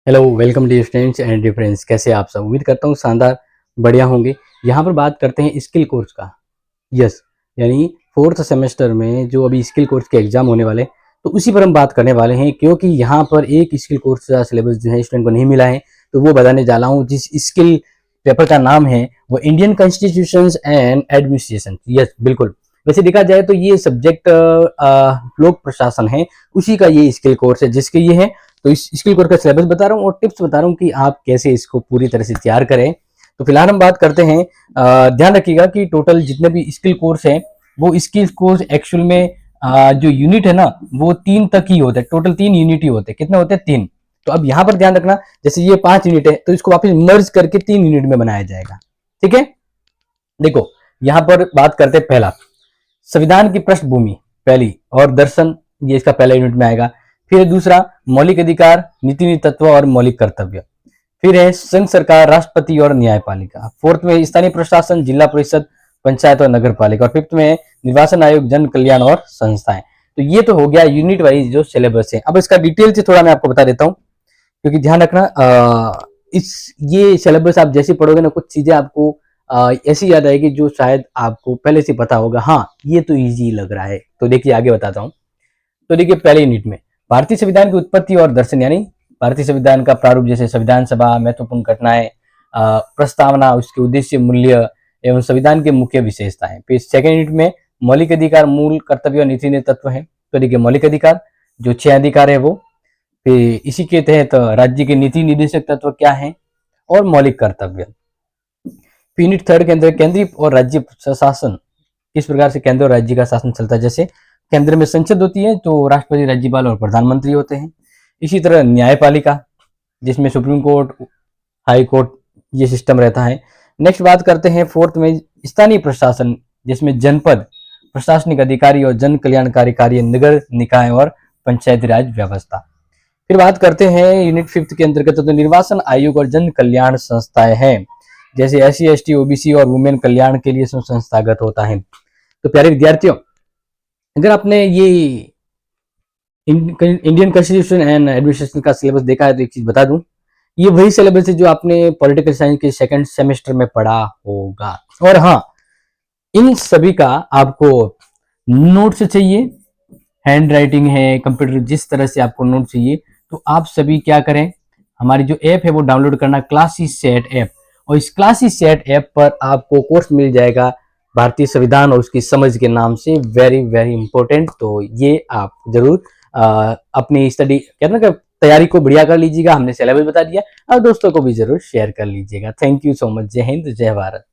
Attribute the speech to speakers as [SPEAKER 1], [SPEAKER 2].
[SPEAKER 1] Hello, welcome dear students and dear friends. कैसे आप सब? उम्मीद करता हूँ शानदार बढ़िया होंगे। यहाँ पर बात करते हैं स्किल कोर्स का। यस, यानी फोर्थ सेमेस्टर में जो अभी स्किल कोर्स के एग्जाम होने वाले हैं, तो उसी पर हम बात करने वाले हैं, क्योंकि यहाँ पर एक स्किल कोर्स का सिलेबस जो है स्टूडेंट को नहीं मिला है, तो वो बताने जा रहा हूँ। जिस स्किल पेपर का नाम है वो Indian constitutions and administration. Yes, बिल्कुल। वैसे देखा जाए तो ये सब्जेक्ट लोक प्रशासन है, उसी का ये स्किल कोर्स है जिसके ये है। तो इस स्किल कोर्स का सिलेबस बता रहा हूँ और टिप्स बता रहा हूँ कि आप कैसे इसको पूरी तरह से तैयार करें। तो फिलहाल हम बात करते हैं। ध्यान रखिएगा कि टोटल जितने भी स्किल कोर्स हैं, वो स्किल कोर्स एक्चुअल में जो यूनिट है ना, वो 3 तक ही होते हैं। टोटल 3 यूनिट ही होते हैं। कितने होते हैं? 3। तो अब यहाँ पर ध्यान रखना, जैसे ये 5 यूनिट है तो इसको वापस मर्ज करके 3 यूनिट में बनाया जाएगा। ठीक है, देखो यहाँ पर बात करते हैं। पहला, संविधान की पृष्ठभूमि पहली और दर्शन, ये इसका पहला यूनिट में आएगा। फिर दूसरा, मौलिक अधिकार, नीति तत्व और मौलिक कर्तव्य। फिर है संघ सरकार, राष्ट्रपति और न्यायपालिका। फोर्थ में स्थानीय प्रशासन, जिला परिषद, पंचायत और नगर पालिका। और फिफ्थ में निर्वाचन आयोग, जन कल्याण और संस्थाएं। तो ये तो हो गया यूनिट वाइज जो सिलेबस है। अब इसका डिटेल से थोड़ा मैं आपको बता देता हूँ, क्योंकि ध्यान रखना, इस ये सिलेबस आप जैसे पढ़ोगे ना, कुछ चीजें आपको ऐसी याद आएगी जो शायद आपको पहले से पता होगा। हाँ, ये तो इजी लग रहा है। तो देखिए आगे बताता हूँ। तो देखिए पहले यूनिट में भारतीय संविधान की उत्पत्ति और दर्शन, यानी भारतीय संविधान का प्रारूप, जैसे संविधान सभा, महत्वपूर्ण घटनाएं, प्रस्तावना, उसके उद्देश्य, मूल्य एवं संविधान के मुख्य विशेषताएं। फिर सेकेंड यूनिट में मौलिक अधिकार, मूल कर्तव्य और नीति तत्व है। तो देखिए मौलिक अधिकार, जो 6 अधिकार है वो। फिर इसी के तहत राज्य के नीति निर्देशक तत्व क्या है और मौलिक कर्तव्य। यूनिट थर्ड के अंदर केंद्रीय और राज्य शासन, किस प्रकार से केंद्र और राज्य का शासन चलता है। जैसे केंद्र में संसद होती है तो राष्ट्रपति, राज्यपाल और प्रधानमंत्री होते हैं। इसी तरह न्यायपालिका, जिसमें सुप्रीम कोर्ट, हाई कोर्ट, ये सिस्टम रहता है। नेक्स्ट बात करते हैं फोर्थ में स्थानीय प्रशासन, जिसमें जनपद, प्रशासनिक अधिकारी और जन कल्याणकारी कार्य, नगर निकाय और पंचायती राज व्यवस्था। फिर बात करते हैं यूनिट फिफ्थ के अंतर्गत, तो निर्वाचन आयोग और जन कल्याण संस्थाएं हैं, जैसे SC ST OBC और वुमेन कल्याण के लिए संस्थागत होता है। तो प्यारे विद्यार्थियों, अगर आपने ये इंडियन कॉन्स्टिट्यूशन एंड एडमिनिस्ट्रेशन का सिलेबस देखा है तो एक चीज बता दूं, ये वही सिलेबस है जो आपने पॉलिटिकल साइंस के सेकंड सेमेस्टर में पढ़ा होगा। और हाँ, इन सभी का आपको नोट्स चाहिए, हैंड राइटिंग है, कंप्यूटर, जिस तरह से आपको नोट चाहिए, तो आप सभी क्या करें, हमारी जो ऐप है वो डाउनलोड करना, क्लासेस सेट ऐप। और इस क्लासेस सेट ऐप पर आपको कोर्स मिल जाएगा भारतीय संविधान और उसकी समझ के नाम से। Very very important. तो ये आप जरूर अपनी स्टडी, कहते ना, तैयारी को बढ़िया कर लीजिएगा। हमने सिलेबस बता दिया और दोस्तों को भी जरूर शेयर कर लीजिएगा। Thank you so much. जय हिंद, जय भारत।